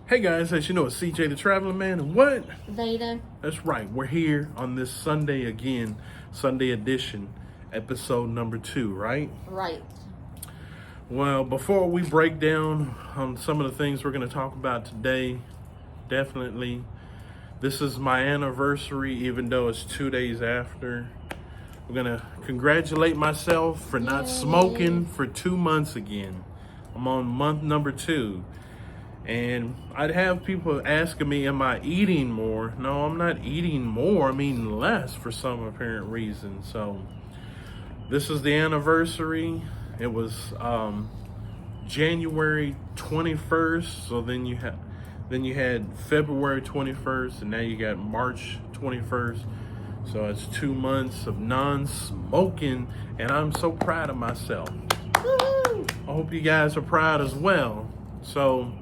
Hey guys, as you know, it's CJ the Traveling Man. And what? VADA. That's right. We're here on this Sunday again, Sunday edition, episode number 2, right? Right. Well, before we break down on some of the things we're going to talk about today, definitely, this is my anniversary, even though it's 2 days after. I'm going to congratulate myself for not smoking for 2 months again. I'm on month number 2. And I'd have people asking me, am I eating more? No, I'm not eating more. I'm eating less for some apparent reason. So this is the anniversary. It was January 21st. So then you had February 21st, and now you got March 21st. So it's 2 months of non-smoking, and I'm so proud of myself. Woo-hoo! I hope you guys are proud as well. So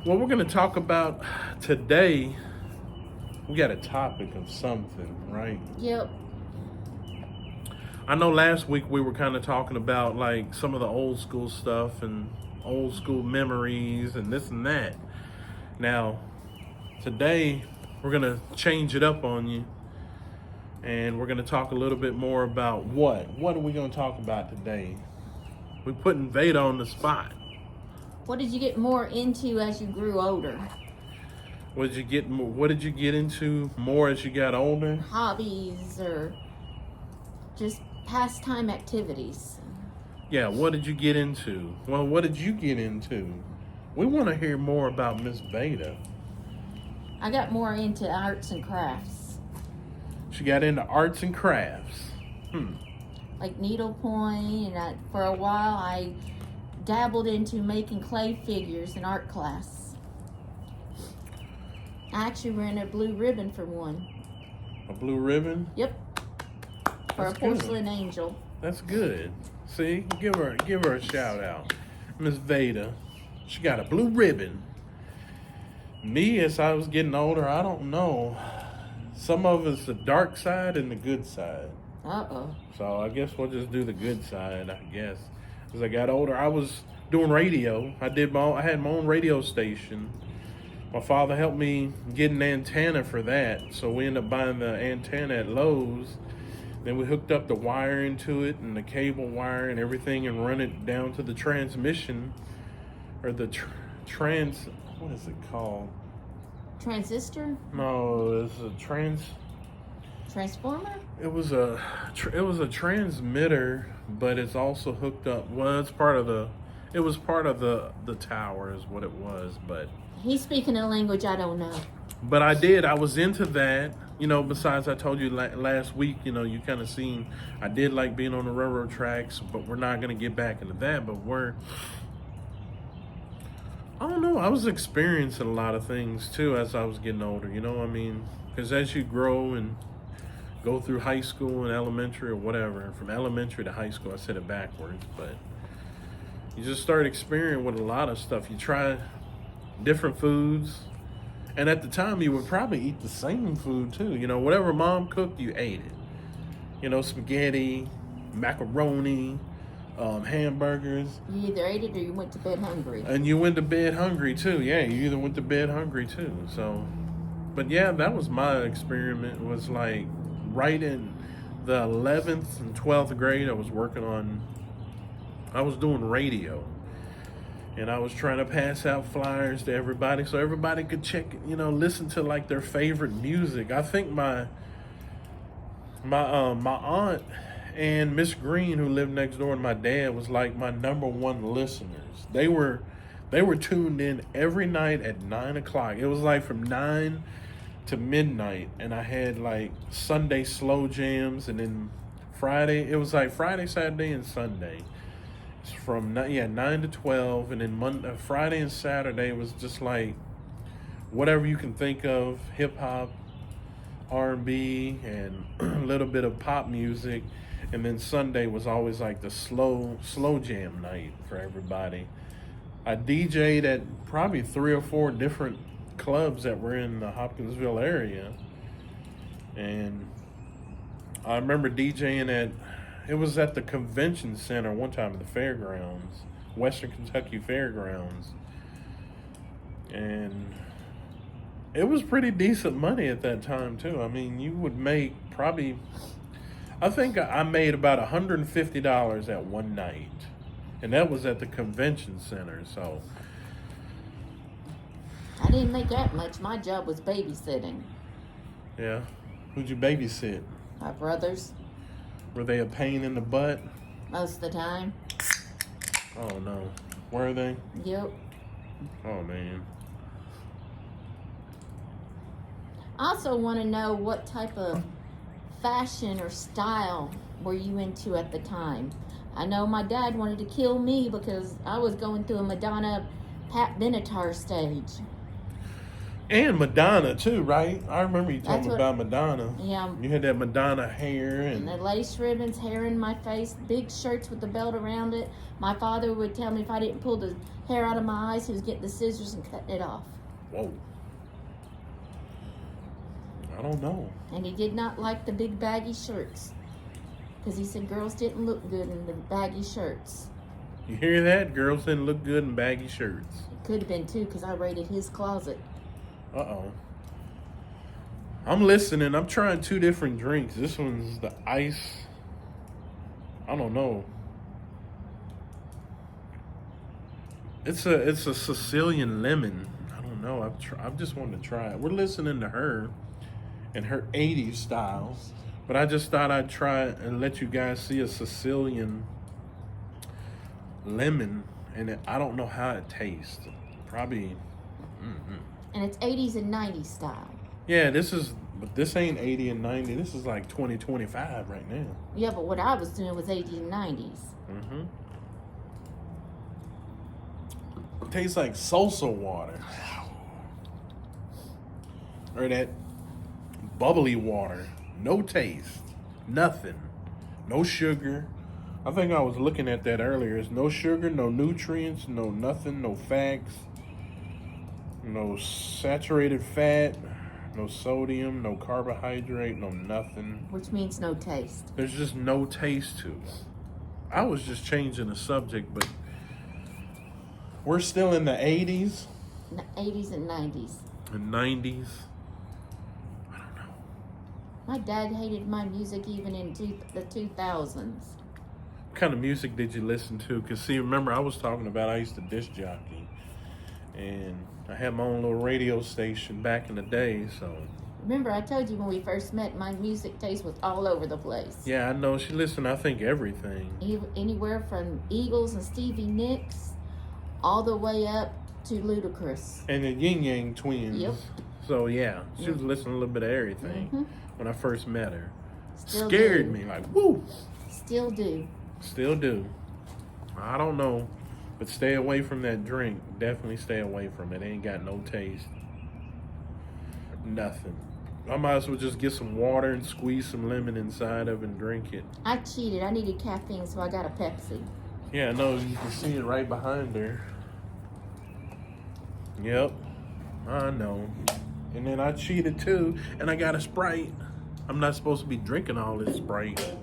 what we're going to talk about today, we got a topic of something, right? Yep. I know last week we were kind of talking about like some of the old school stuff and old school memories and this and that. Now, today we're going to change it up on you, and we're going to talk a little bit more about what are we going to talk about today? We're putting VADA on the spot. What did you get more into as you grew older? What did you get into more as you got older? Hobbies or just pastime activities? Yeah, what did you get into? Well, what did you get into? We want to hear more about Miss VADA. I got more into arts and crafts. She got into arts and crafts. Like needlepoint, and for a while I dabbled into making clay figures in art class. I actually ran a blue ribbon for one. A blue ribbon? Yep. For That's a porcelain angel. That's good. See, give her a shout out. Miss VADA. She got a blue ribbon. Me, as I was getting older, I don't know. Some of it's the dark side and the good side. Uh-oh. So I guess we'll just do the good side, I guess. As I got older, I was doing radio. I had my own radio station. My father helped me get an antenna for that. So we ended up buying the antenna at Lowe's. Then we hooked up the wire into it and the cable wire and everything and run it down to the transmission, or the what is it called? Transistor? No, it's a Transformer? It was a transmitter, but it's also hooked up. Well, it was part of the tower is what it was, but He's speaking a language I don't know. But I was into that. Besides, I told you last week, you kind of seen, I did like being on the railroad tracks, but we're not going to get back into that. But I don't know, I was experiencing a lot of things too as I was getting older, because as you grow and go through high school and elementary or whatever, from elementary to high school, I said it backwards, but you just start experiencing with a lot of stuff. You try different foods, and at the time you would probably eat the same food too. Whatever mom cooked, you ate it. Spaghetti, macaroni, hamburgers. You either ate it or you went to bed hungry. And you went to bed hungry too. Yeah, you either went to bed hungry too. So, but yeah, that was my experiment. Was like right in the 11th and 12th grade, I was doing radio. And I was trying to pass out flyers to everybody so everybody could check, listen to like their favorite music. I think my aunt and Miss Green, who lived next door, and my dad was like my number one listeners. They were tuned in every night at 9 o'clock. It was like from 9 to midnight, and I had like Sunday slow jams, and then Friday, it was like Friday, Saturday, and Sunday. It's from 9 to 12, and then Friday and Saturday was just like whatever you can think of, hip hop, R&B, and a little bit of pop music. And then Sunday was always like the slow jam night for everybody. I DJ'd at probably 3 or 4 different clubs that were in the Hopkinsville area. And I remember DJing it was at the convention center one time at the fairgrounds, Western Kentucky Fairgrounds. And it was pretty decent money at that time too. I mean, you would make probably, I think I made about $150 at one night, and that was at the convention center. So I didn't make that much. My job was babysitting. yeah, who'd you babysit? My brothers, Were they a pain in the butt? most of the time. Oh no, were they? Yep. Oh man. I also want to know what type of fashion or style were you into at the time? I know my dad wanted to kill me because I was going through a Madonna Pat Benatar stage. And Madonna too, right? I remember you talking That's what- about Madonna. Yeah. You had that Madonna hair And the lace ribbons, hair in my face, big shirts with the belt around it. My father would tell me if I didn't pull the hair out of my eyes, he was getting the scissors and cutting it off. Whoa. I don't know. And he did not like the big baggy shirts because he said girls didn't look good in the baggy shirts. You hear that? Girls didn't look good in baggy shirts. It could have been too because I raided his closet. Uh-oh. I'm listening. I'm trying two different drinks. This one's the ice. I don't know. It's a Sicilian lemon. I don't know. I've just wanted to try it. We're listening to her and her 80s style, but I just thought I'd try and let you guys see a Sicilian lemon, and I don't know how it tastes. Probably. And it's 80s and 90s style. Yeah, but this ain't 80 and 90. This is like 2025 right now. Yeah, but what I was doing was 80s and 90s. Mm-hmm. It tastes like salsa water. Or that bubbly water. No taste. Nothing. No sugar. I think I was looking at that earlier. It's no sugar, no nutrients, no nothing, no fats, no saturated fat, no sodium, no carbohydrate, no nothing. Which means no taste. There's just no taste to it. I was just changing the subject, but we're still in the 80s 80s and 90s. and 90s. I don't know. My dad hated my music even in the 2000s. What kind of music did you listen to? Because, see, remember, I was talking about I used to disc jockey. And I had my own little radio station back in the day, so. Remember, I told you when we first met, my music taste was all over the place. Yeah, I know. She listened to, I think, everything. Anywhere from Eagles and Stevie Nicks all the way up to Ludacris. And the Yin Yang Twins. Yep. So, yeah, she was listening to a little bit of everything Mhm. when I first met her. Still Scared do. me, like, woo! Still do. Still do. I don't know. But stay away from that drink. Definitely stay away from it. It ain't got no taste. Nothing. I might as well just get some water and squeeze some lemon inside of it and drink it. I cheated. I needed caffeine, so I got a Pepsi. Yeah, no, you can see it right behind her. Yep. I know. And then I cheated too, and I got a Sprite. I'm not supposed to be drinking all this Sprite,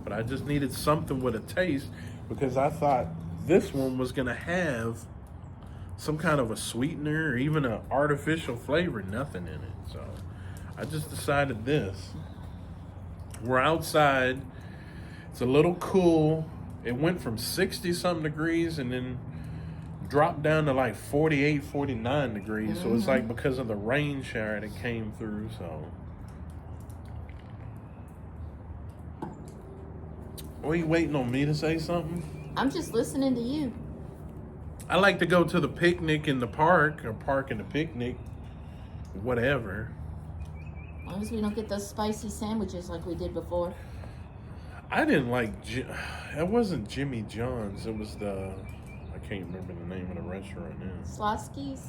but I just needed something with a taste because I thought this one was going to have some kind of a sweetener or even an artificial flavor. Nothing in it. So I just decided this. We're outside. It's a little cool. It went from 60-something degrees and then dropped down to like 48, 49 degrees. So it's like because of the rain shower that came through. So what are you waiting on me to say something? I'm just listening to you. I like to go to the picnic in the park or park in the picnic, whatever. As long as we don't get those spicy sandwiches like we did before. I didn't like, it wasn't Jimmy John's. It was I can't remember the name of the restaurant now. Slosky's?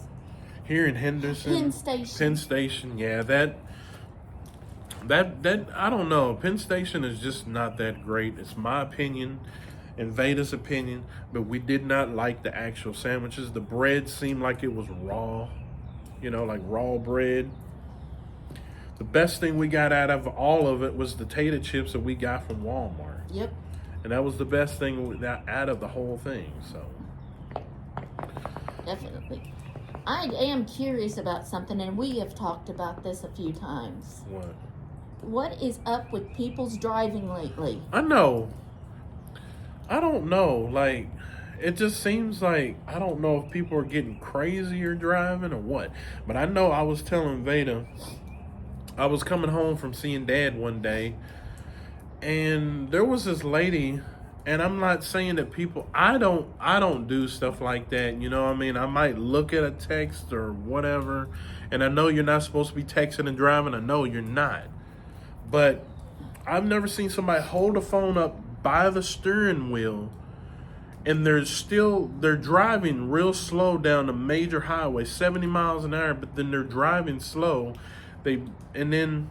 Here in Henderson. Penn Station. Penn Station, yeah. That I don't know. Penn Station is just not that great. It's my opinion and VADA's opinion, but we did not like the actual sandwiches. The bread seemed like it was raw, like raw bread. The best thing we got out of all of it was the tater chips that we got from Walmart. Yep. And that was the best thing out of the whole thing, so. Definitely. I am curious about something, and we have talked about this a few times. What? What is up with people's driving lately? I know. I don't know. Like, it just seems like I don't know if people are getting crazier driving or what. But I know I was telling Veda, I was coming home from seeing Dad one day, and there was this lady, and I'm not saying that people I don't do stuff like that, you know what I mean? I might look at a text or whatever, and I know you're not supposed to be texting and driving. I know you're not. But I've never seen somebody hold the phone up by the steering wheel and they're driving real slow down a major highway, 70 miles an hour, but then they're driving slow. And then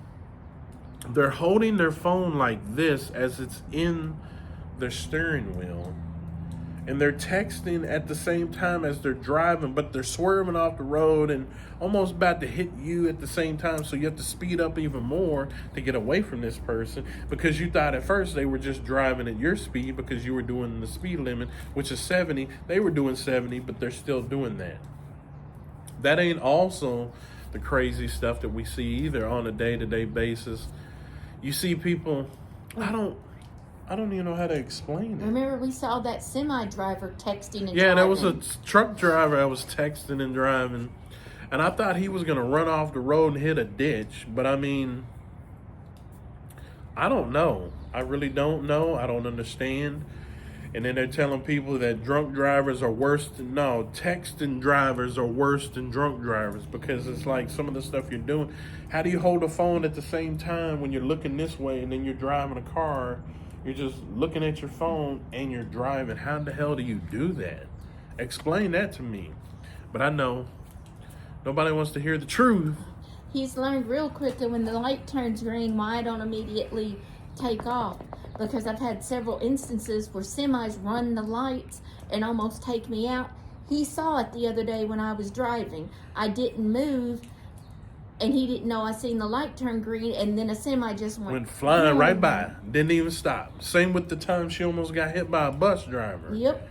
they're holding their phone like this as it's in their steering wheel. And they're texting at the same time as they're driving, but they're swerving off the road and almost about to hit you at the same time. So you have to speed up even more to get away from this person, because you thought at first they were just driving at your speed because you were doing the speed limit, which is 70. They were doing 70, but they're still doing that. That ain't also the crazy stuff that we see either on a day-to-day basis. You see people, I don't even know how to explain it. Remember, we saw that semi driver texting and Yeah, driving. there was a truck driver that was texting and driving, and I thought he was going to run off the road and hit a ditch. But I mean, I don't know. I really don't know. I don't understand. And then they're telling people that drunk drivers are worse than, no, texting drivers are worse than drunk drivers, because it's like some of the stuff you're doing. How do you hold a phone at the same time when you're looking this way and then you're driving a car? You're just looking at your phone and you're driving. How the hell do you do that? Explain that to me. But I know nobody wants to hear the truth. He's learned real quick that when the light turns green, why I don't immediately take off. Because I've had several instances where semis run the lights and almost take me out. He saw it the other day when I was driving. I didn't move, and he didn't know I seen the light turn green, and then a semi just went flying right by. Didn't even stop. Same with the time she almost got hit by a bus driver. Yep.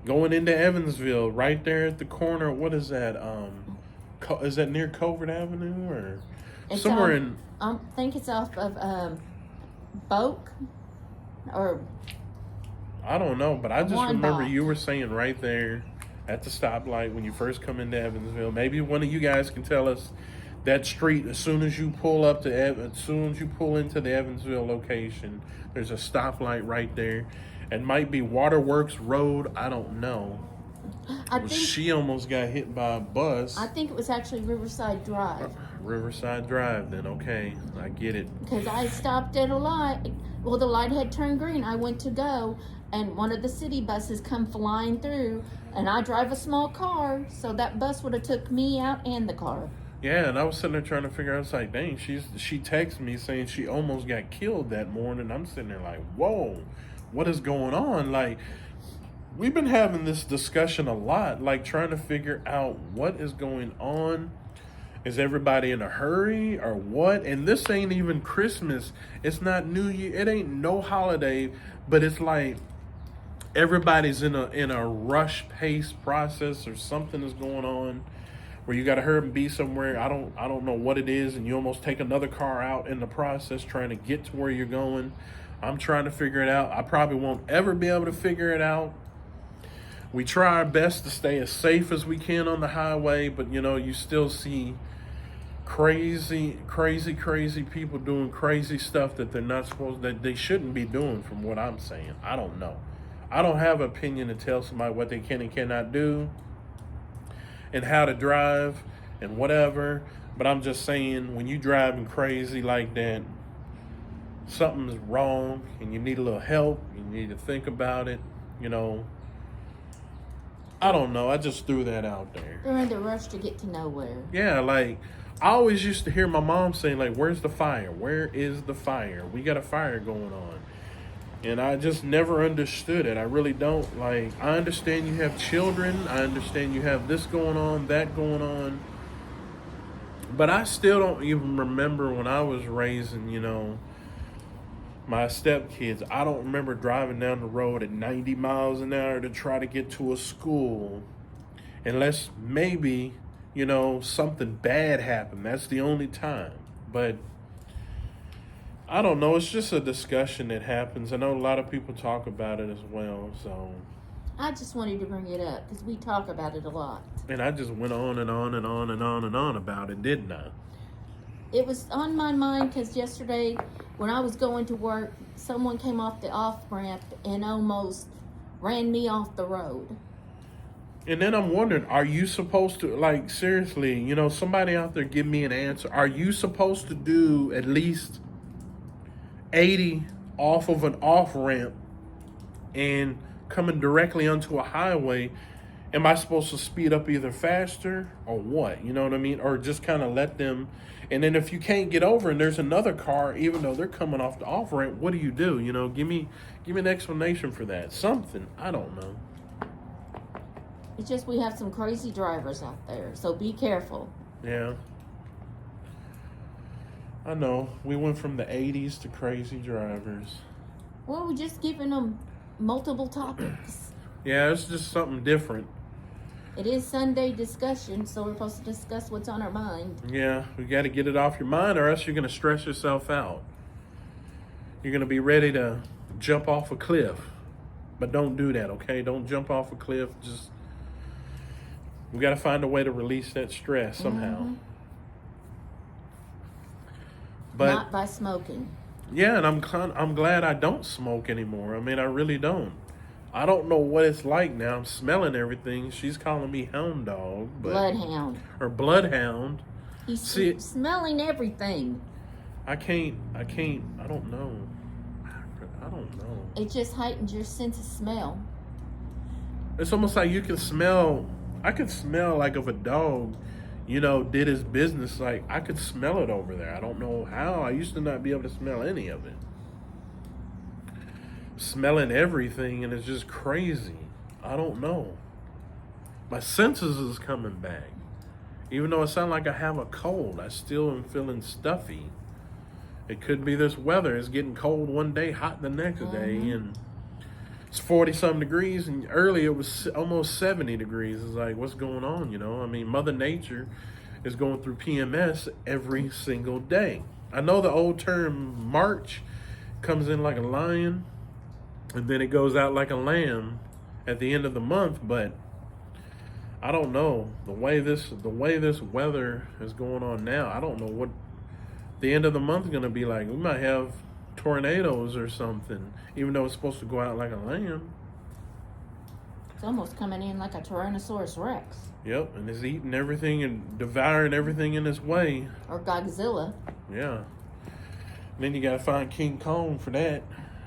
Going into Evansville, right there at the corner. What is that? Is that near Covert Avenue or It's somewhere off, in? I think it's off of Boke, or I don't know, but I just remember Weinbach. you were saying right there at the stoplight when you first come into Evansville. Maybe one of you guys can tell us that street. As soon as you pull into the Evansville location, there's a stoplight right there. It might be Waterworks Road. I don't know. She almost got hit by a bus. I think it was actually Riverside Drive. Riverside Drive, then. Okay, I get it. Because I stopped at a light. Well, the light had turned green. I went to go, and one of the city buses come flying through, and I drive a small car, so that bus would have took me out and the car. Yeah, and I was sitting there trying to figure out, I was like, dang, she texted me saying she almost got killed that morning. I'm sitting there like, whoa, what is going on? Like, we've been having this discussion a lot, like trying to figure out what is going on. Is everybody in a hurry or what? And this ain't even Christmas. It's not New Year. It ain't no holiday, but it's like everybody's in a rush pace process, or something is going on where you got to hurry and be somewhere. I don't know what it is, and you almost take another car out in the process trying to get to where you're going. I'm trying to figure it out. I probably won't ever be able to figure it out. We try our best to stay as safe as we can on the highway, but you still see crazy people doing crazy stuff that they're not that they shouldn't be doing, from what I'm saying. I don't know. I don't have an opinion to tell somebody what they can and cannot do and how to drive and whatever, but I'm just saying, when you driving crazy like that, something's wrong and you need a little help. You need to think about it. I don't know. I just threw that out there. They're in the rush to get to nowhere. Yeah, like, I always used to hear my mom saying, like, where's the fire? Where is the fire? We got a fire going on. And I just never understood it. I really don't. Like, I understand you have children. I understand you have this going on, that going on. But I still don't even remember when I was raising, my stepkids. I don't remember driving down the road at 90 miles an hour to try to get to a school. Unless maybe something bad happened. That's the only time. But I don't know. It's just a discussion that happens. I know a lot of people talk about it as well. So, I just wanted to bring it up because we talk about it a lot. and I just went on and on and on and on and on about it, didn't I? It was on my mind because yesterday when I was going to work, someone came off the off-ramp and almost ran me off the road. And then I'm wondering, are you supposed to, like, seriously, somebody out there give me an answer. Are you supposed to do at least 80 off of an off-ramp and coming directly onto a highway? Am I supposed to speed up either faster or what? You know what I mean? Or just kind of let them, and then if you can't get over and there's another car, even though they're coming off the off-ramp, what do? Give me an explanation for that. Something. I don't know. It's just we have some crazy drivers out there, so be careful. Yeah. I know. We went from the 80s to crazy drivers. Well, we're just giving them multiple topics. Yeah, it's just something different. It is Sunday discussion, so we're supposed to discuss what's on our mind. Yeah, we got to get it off your mind or else you're going to stress yourself out. You're going to be ready to jump off a cliff. But don't do that, okay? Don't jump off a cliff. We got to find a way to release that stress somehow. Mm-hmm. But not by smoking. Yeah, and I'm glad I don't smoke anymore. I mean, I really don't. I don't know what it's like now. I'm smelling everything. She's calling me hound dog, Bloodhound. Or bloodhound. He's smelling everything. I don't know. I don't know. It just heightens your sense of smell. It's almost like you can smell. I could smell like if a dog, did his business. Like I could smell it over there. I don't know how. I used to not be able to smell any of it. Smelling everything, and it's just crazy. I don't know. My senses is coming back. Even though it sounds like I have a cold, I still am feeling stuffy. It could be this weather. It's getting cold one day, hot the next day, and it's 40-something degrees, and earlier it was almost 70 degrees. It's like, what's going on, I mean, Mother Nature is going through PMS every single day. I know the old term March comes in like a lion, and then it goes out like a lamb at the end of the month, but I don't know. The way this weather is going on now, I don't know what the end of the month is going to be like. We might have tornadoes or something, even though it's supposed to go out like a lamb. It's almost coming in like a Tyrannosaurus Rex. Yep, and it's eating everything and devouring everything in its way. Or Godzilla. Yeah. Then you got to find King Kong for that.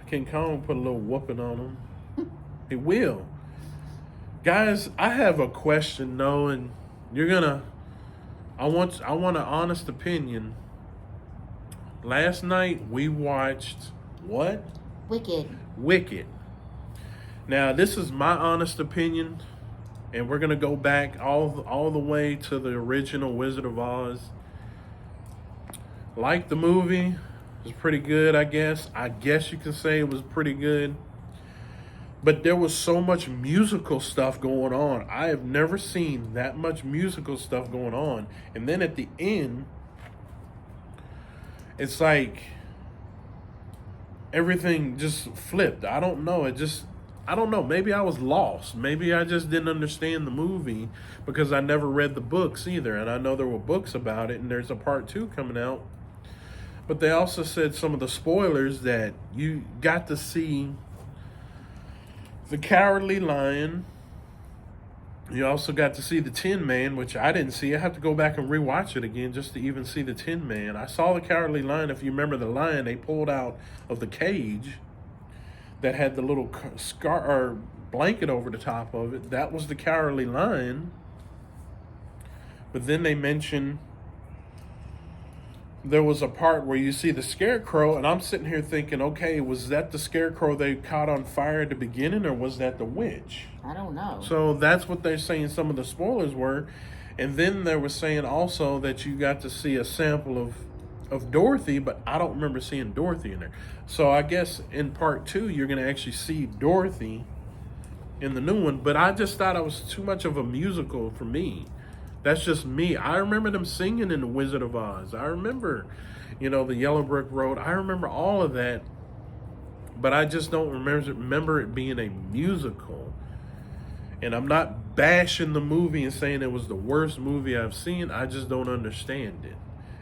King Kong put a little whooping on him. He will. Guys, I have a question though, and I want an honest opinion. Last night we watched what? Wicked. Now this is my honest opinion, and we're gonna go back all the way to the original Wizard of Oz. Like the movie. It was pretty good, I guess. I guess you can say it was pretty good. But there was so much musical stuff going on. I have never seen that much musical stuff going on. And then at the end, it's like everything just flipped. I don't know. I don't know. Maybe I was lost. Maybe I just didn't understand the movie because I never read the books either. And I know there were books about it, and there's a part 2 coming out. But they also said some of the spoilers that you got to see the Cowardly Lion. You also got to see the Tin Man, which I didn't see. I have to go back and rewatch it again just to even see the Tin Man. I saw the Cowardly Lion. If you remember the lion they pulled out of the cage that had the little scar or blanket over the top of it, that was the Cowardly Lion. But then they mentioned there was a part where you see the Scarecrow, and I'm sitting here thinking, okay, was that the Scarecrow they caught on fire at the beginning, or was that the witch? I don't know. So that's what they're saying some of the spoilers were. And then they were saying also that you got to see a sample of Dorothy, but I don't remember seeing Dorothy in there. So I guess in part 2, you're going to actually see Dorothy in the new one. But I just thought it was too much of a musical for me. That's just me. I remember them singing in The Wizard of Oz. I remember, the Yellow Brick Road. I remember all of that, but I just don't remember it being a musical. And I'm not bashing the movie and saying it was the worst movie I've seen. I just don't understand it.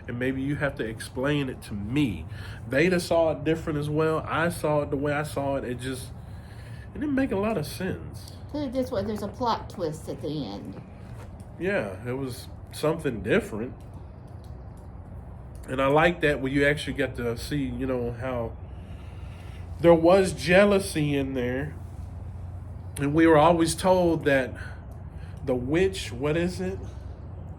And maybe you have to explain it to me. VADA saw it different as well. I saw it the way I saw it. It didn't make a lot of sense. Put it this way, there's a plot twist at the end. Yeah, it was something different. And I like that when you actually get to see, how there was jealousy in there. And we were always told that the witch, what is it?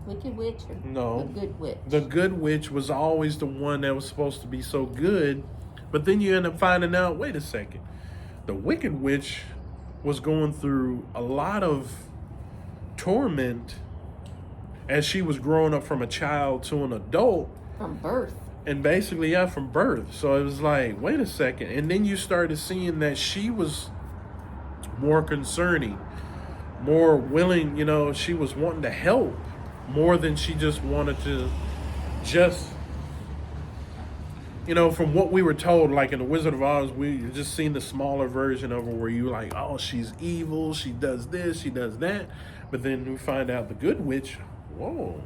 Wicked Witch or No. the Good Witch? The good witch was always the one that was supposed to be so good. But then you end up finding out, wait a second, the wicked witch was going through a lot of torment as she was growing up from a child to an adult. From birth. And basically, yeah, from birth. So it was like, wait a second. And then you started seeing that she was more concerning, more willing, she was wanting to help more than she just wanted to from what we were told, like in The Wizard of Oz, we just seen the smaller version of her where you like, oh, she's evil, she does this, she does that. But then we find out the good witch, whoa,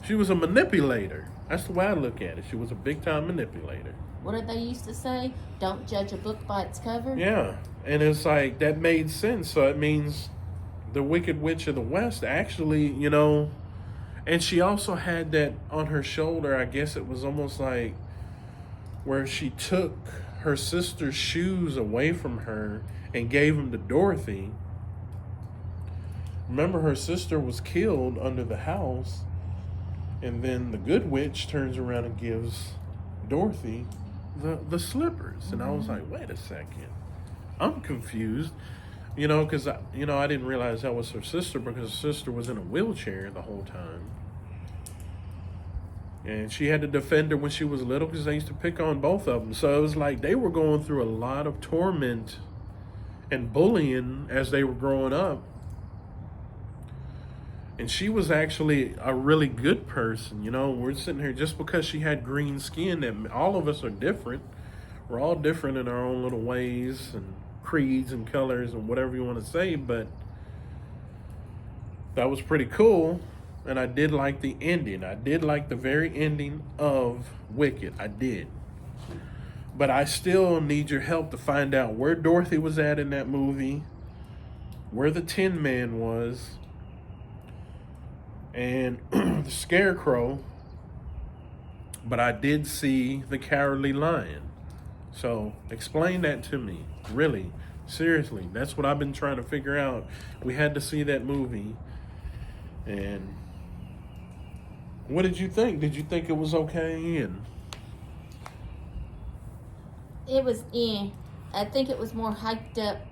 she was a manipulator. That's the way I look at it. She was a big-time manipulator. What did they used to say? Don't judge a book by its cover? Yeah, and it's like, that made sense. So it means the Wicked Witch of the West actually, and she also had that on her shoulder. I guess it was almost like where she took her sister's shoes away from her and gave them to Dorothy. Remember, her sister was killed under the house, and then the good witch turns around and gives Dorothy the slippers. And I was like, wait a second, I'm confused, because I didn't realize that was her sister, because her sister was in a wheelchair the whole time. And she had to defend her when she was little because they used to pick on both of them. So it was like they were going through a lot of torment and bullying as they were growing up. And she was actually a really good person. We're sitting here just because she had green skin, that all of us are different. We're all different in our own little ways and creeds and colors and whatever you want to say. But that was pretty cool. And I did like the ending. I did like the very ending of Wicked. I did. But I still need your help to find out where Dorothy was at in that movie, where the Tin Man was, and the Scarecrow. But I did see the Cowardly Lion. So explain that to me. Really. Seriously. That's what I've been trying to figure out. We had to see that movie. And what did you think? Did you think it was okay? And It was I think it was more hyped up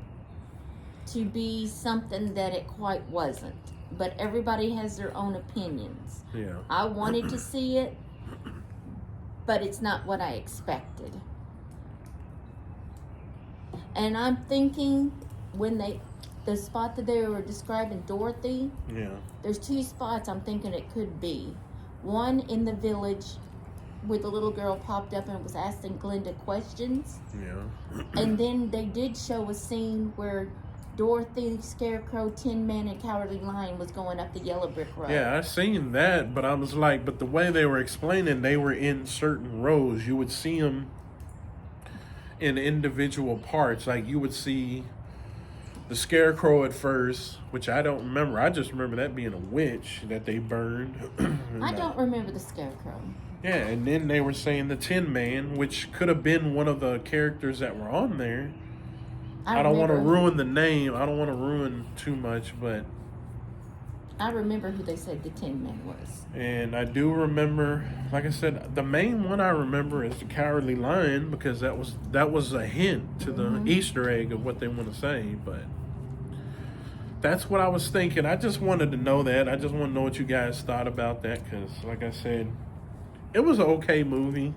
to be something that it quite wasn't. But everybody has their own opinions. yeah. I wanted to see it, but it's not what I expected. And I'm thinking when the spot that they were describing Dorothy, Yeah. there's two spots I'm thinking it could be. One in the village where the little girl popped up and was asking Glinda questions. Yeah. And then they did show a scene where Dorothy, Scarecrow, Tin Man, and Cowardly Lion was going up the Yellow Brick Road. Yeah, I seen that, but I was like, but the way they were explaining, they were in certain rows. You would see them in individual parts. Like you would see the Scarecrow at first, which I don't remember. I just remember that being a witch that they burned. I don't remember the Scarecrow. Yeah, and then they were saying the Tin Man, which could have been one of the characters that were on there. I don't want to ruin the name. I don't want to ruin too much, but I remember who they said the Tin Man was. And I do remember, like I said, the main one I remember is the Cowardly Lion, because that was a hint to the Easter egg of what they want to say. But that's what I was thinking. I just wanted to know that. I just want to know what you guys thought about that, because, like I said, it was an okay movie.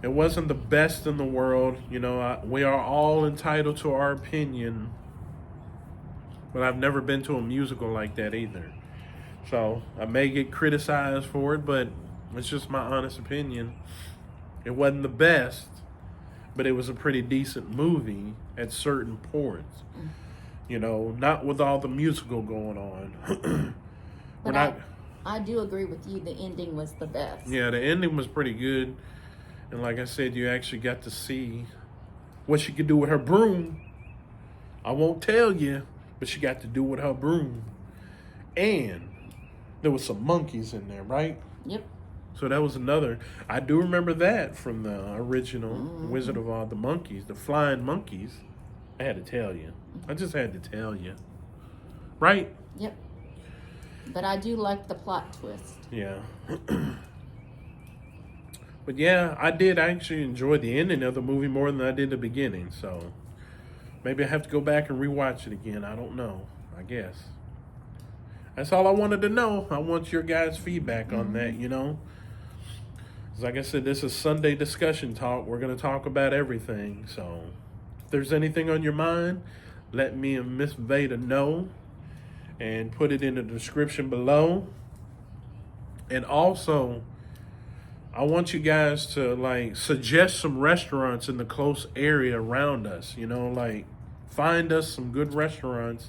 It wasn't the best in the world. We are all entitled to our opinion. But I've never been to a musical like that either. So I may get criticized for it, but it's just my honest opinion. It wasn't the best, but it was a pretty decent movie at certain points. You know, not with all the musical going on. But I do agree with you. The ending was the best. Yeah, the ending was pretty good. And like I said, you actually got to see what she could do with her broom. I won't tell you, but she got to do with her broom. And there was some monkeys in there, right? Yep. So that was another. I do remember that from the original Wizard of Oz, the monkeys, the flying monkeys. I had to tell you. I just had to tell you. Right? Yep. But I do like the plot twist. Yeah. But yeah, I did actually enjoy the ending of the movie more than I did the beginning. So maybe I have to go back and rewatch it again. I don't know. I guess. That's all I wanted to know. I want your guys' feedback on that, you know. 'Cause like I said, this is Sunday discussion talk. We're going to talk about everything. So if there's anything on your mind, let me and Miss VADA know. And put it in the description below. And also, I want you guys to like suggest some restaurants in the close area around us. You know, like find us some good restaurants,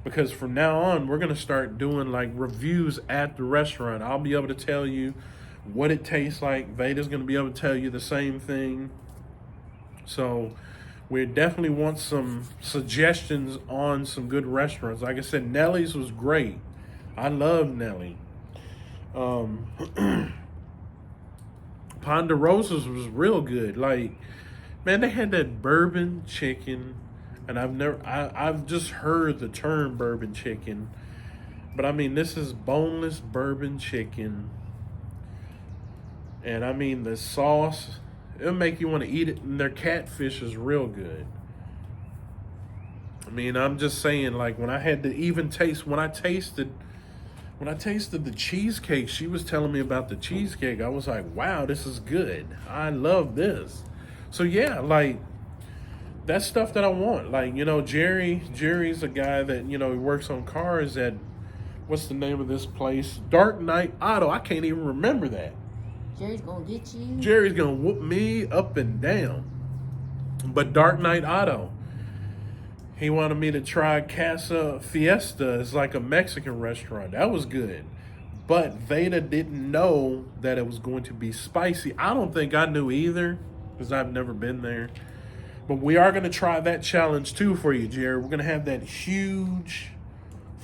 because from now on we're gonna start doing like reviews at the restaurant. I'll be able to tell you what it tastes like. Vada's gonna be able to tell you the same thing. So we definitely want some suggestions on some good restaurants. Like I said, Nellie's was great. I love Nellie. Ponderosa's was real good. Like, man, they had that bourbon chicken, and I've just heard the term bourbon chicken, but I mean, this is boneless bourbon chicken, and I mean, the sauce, it'll make you want to eat it, and their catfish is real good. I mean, I'm just saying, like, when I tasted the cheesecake, she was telling me about the cheesecake. I was like, wow, this is good. I love this. So yeah, like, that's stuff that I want. Like, you know, Jerry's a guy that, you know, he works on cars at, what's the name of this place? Dark Knight Auto. I can't even remember that. Jerry's gonna get you. Jerry's gonna whoop me up and down. But Dark Knight Auto, he wanted me to try Casa Fiesta. It's like a Mexican restaurant. That was good. But Vada didn't know that it was going to be spicy. I don't think I knew either, because I've never been there. But we are going to try that challenge too for you, Jerry. We're going to have that huge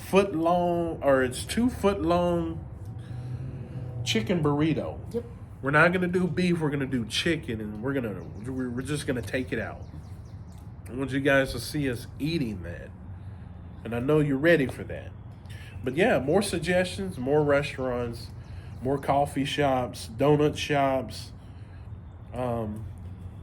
2-foot-long chicken burrito. Yep. We're not going to do beef. We're going to do chicken, and we're just going to take it out. I want you guys to see us eating that. And I know you're ready for that. But yeah, more suggestions, more restaurants, more coffee shops, donut shops,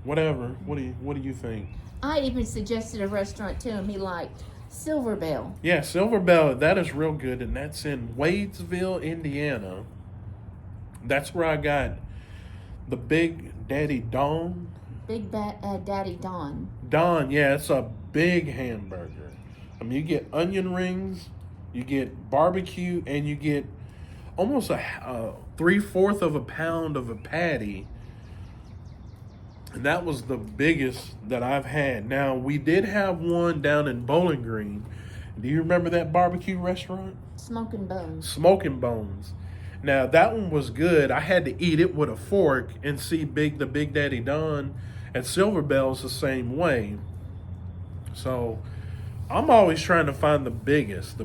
whatever. What do you think? I even suggested a restaurant to him he liked, Silver Bell. Yeah, Silver Bell, that is real good, and that's in Wadesville, Indiana. That's where I got the Big Daddy Don. Daddy Don. Don, yeah, it's a big hamburger. I mean, you get onion rings, you get barbecue, and you get almost a 3/4 of a pound of a patty. And that was the biggest that I've had. Now, we did have one down in Bowling Green. Do you remember that barbecue restaurant? Smoking Bones. Smoking Bones. Now, that one was good. I had to eat it with a fork and see the Big Daddy Don at Silver Bell's the same way. So I'm always trying to find the biggest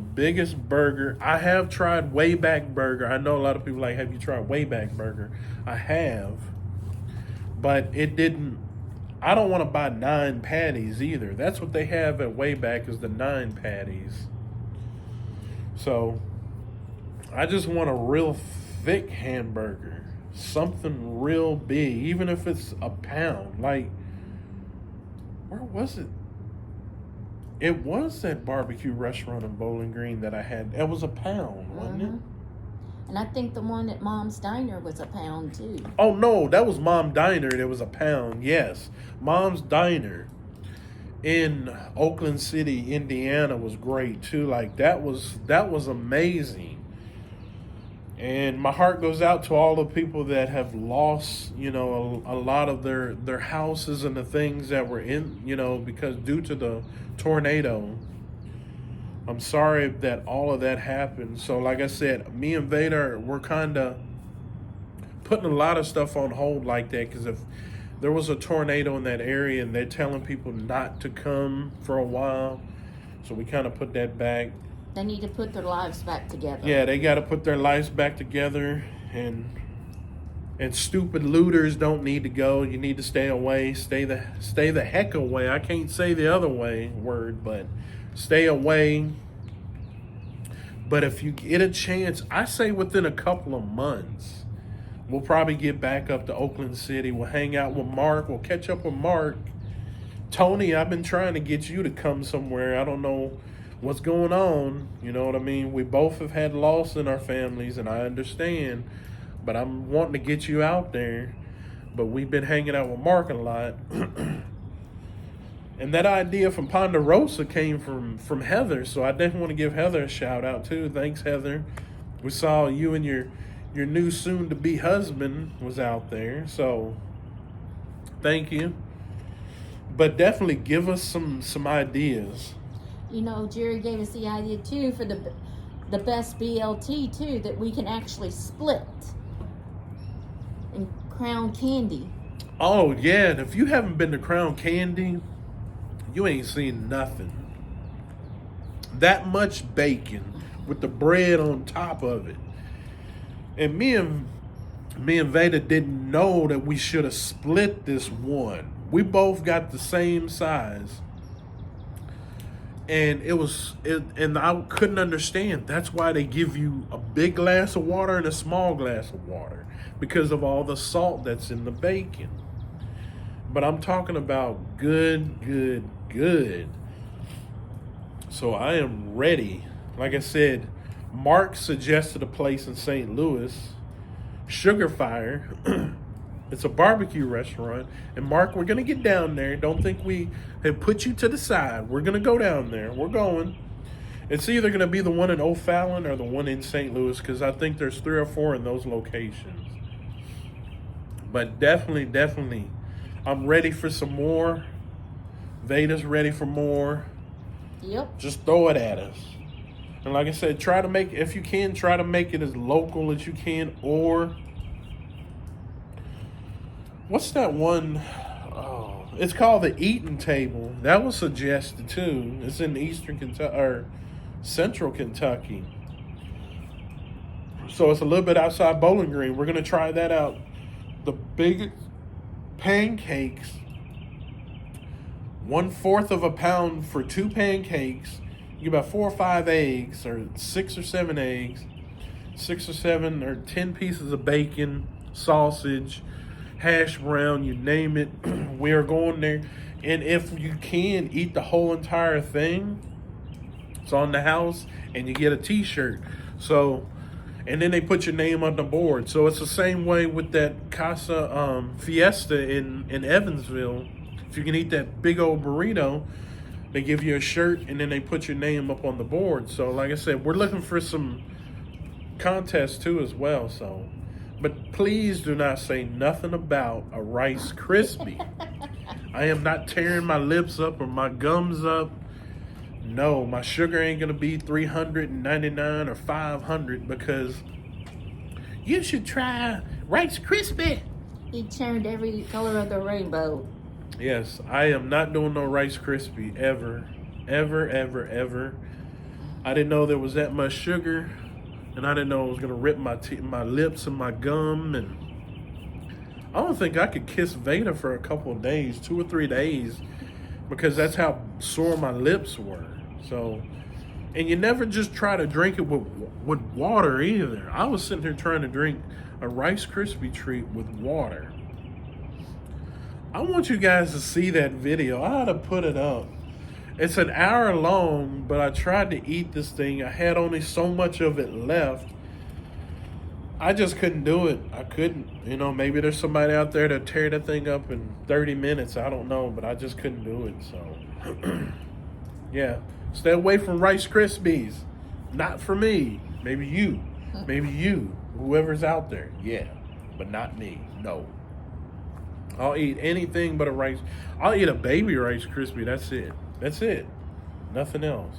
burger. I have tried Wayback Burger. I know a lot of people like, have you tried Wayback Burger? I have, but it didn't. I don't want to buy 9 patties either. That's what they have at Wayback, is the 9 patties. So I just want a real thick hamburger. Something real big, even if it's a pound. Like, where was it? It was that barbecue restaurant in Bowling Green that I had. It was a pound, wasn't it? And I think the one at Mom's Diner was a pound too. Oh no, that was Mom Diner, and it was a pound. Yes, Mom's Diner in Oakland City, Indiana was great too. Like, that was amazing. And my heart goes out to all the people that have lost, you know, a lot of their houses and the things that were in, you know, because due to the tornado. I'm sorry that all of that happened. So like I said, me and Vader, we're kind of putting a lot of stuff on hold like that, because if there was a tornado in that area and they're telling people not to come for a while, so we kind of put that back. They need to put their lives back together. Yeah, they got to put their lives back together, and stupid looters don't need to go. You need to stay away. Stay the heck away. I can't say the other word, but stay away. But if you get a chance, I say within a couple of months, we'll probably get back up to Oakland City. We'll hang out with Mark. We'll catch up with Mark. Tony, I've been trying to get you to come somewhere. I don't know what's going on. You know what I mean? We both have had loss in our families, and I understand. But I'm wanting to get you out there. But we've been hanging out with Mark a lot. And that idea from Ponderosa came from Heather. So I definitely want to give Heather a shout out too. Thanks, Heather. We saw you and your new soon-to-be husband was out there. So thank you. But definitely give us some ideas. You know, Jerry gave us the idea too for the best BLT too, that we can actually split and Crown Candy. Oh yeah, and if you haven't been to Crown Candy, you ain't seen nothing. That much bacon with the bread on top of it. And me and Veda didn't know that we should have split this one. We both got the same size. And and I couldn't understand. That's why they give you a big glass of water and a small glass of water, because of all the salt that's in the bacon. But I'm talking about good. So I am ready. Like I said, Mark suggested a place in St. Louis, Sugar Fire. It's a barbecue restaurant. And Mark, we're going to get down there. Don't think we have put you to the side. We're going to go down there. We're going. It's either going to be the one in O'Fallon or the one in St. Louis, because I think there's 3 or 4 in those locations. But definitely, I'm ready for some more. Veda's ready for more. Yep. Just throw it at us. And like I said, if you can, try to make it as local as you can. Or what's that one? Oh, it's called the Eating Table. That was suggested too. It's in Eastern Kentucky or Central Kentucky. So it's a little bit outside Bowling Green. We're gonna try that out. The big pancakes, 1/4 of a pound for 2 pancakes. You get about 4 or 5 eggs, or 6 or 7 eggs, 6 or 7 or 10 pieces of bacon, sausage, hash brown, you name it. We are going there. And if you can, eat the whole entire thing. It's on the house, and you get a t-shirt. So, and then they put your name on the board. So it's the same way with that Casa Fiesta in Evansville. If you can eat that big old burrito, they give you a shirt, and then they put your name up on the board. So like I said, we're looking for some contests too as well. So, but please do not say nothing about a Rice Krispie. I am not tearing my lips up or my gums up. No, my sugar ain't gonna be 399 or 500, because you should try Rice Krispie. He turned every color of the rainbow. Yes, I am not doing no Rice Krispie ever. I didn't know there was that much sugar, and I didn't know it was gonna rip my lips and my gum, and I don't think I could kiss Veda for a couple of days, 2 or 3 days, because that's how sore my lips were. So, and you never just try to drink it with water either. I was sitting here trying to drink a Rice Krispie treat with water. I want you guys to see that video. I had to put it up. It's an hour long, but I tried to eat this thing. I had only so much of it left. I just couldn't do it. I couldn't. You know, maybe there's somebody out there to tear that thing up in 30 minutes. I don't know, but I just couldn't do it. So, yeah. Stay away from Rice Krispies. Not for me. Maybe you. Maybe you. Whoever's out there, yeah. But not me, no. I'll eat anything but a Rice. I'll eat a baby Rice Krispie. That's it. That's it. Nothing else.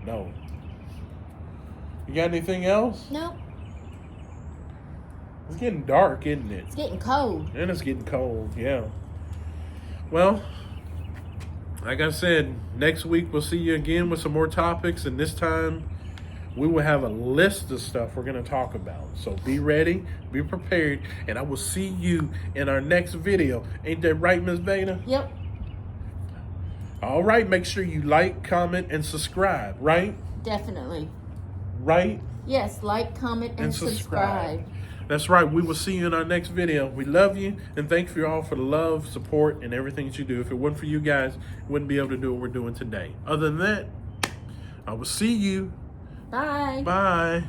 No. You got anything else? Nope. It's getting dark, isn't it? It's getting cold. And it's getting cold, yeah. Well, like I said, next week we'll see you again with some more topics, and this time we will have a list of stuff we're going to talk about. So be ready, be prepared, and I will see you in our next video. Ain't that right, Miss VADA? Yep. All right, make sure you like, comment, and subscribe, right? Definitely. Right? Yes, like, comment, and subscribe. That's right. We will see you in our next video. We love you, and thank you all for the love, support, and everything that you do. If it wasn't for you guys, we wouldn't be able to do what we're doing today. Other than that, I will see you. Bye. Bye.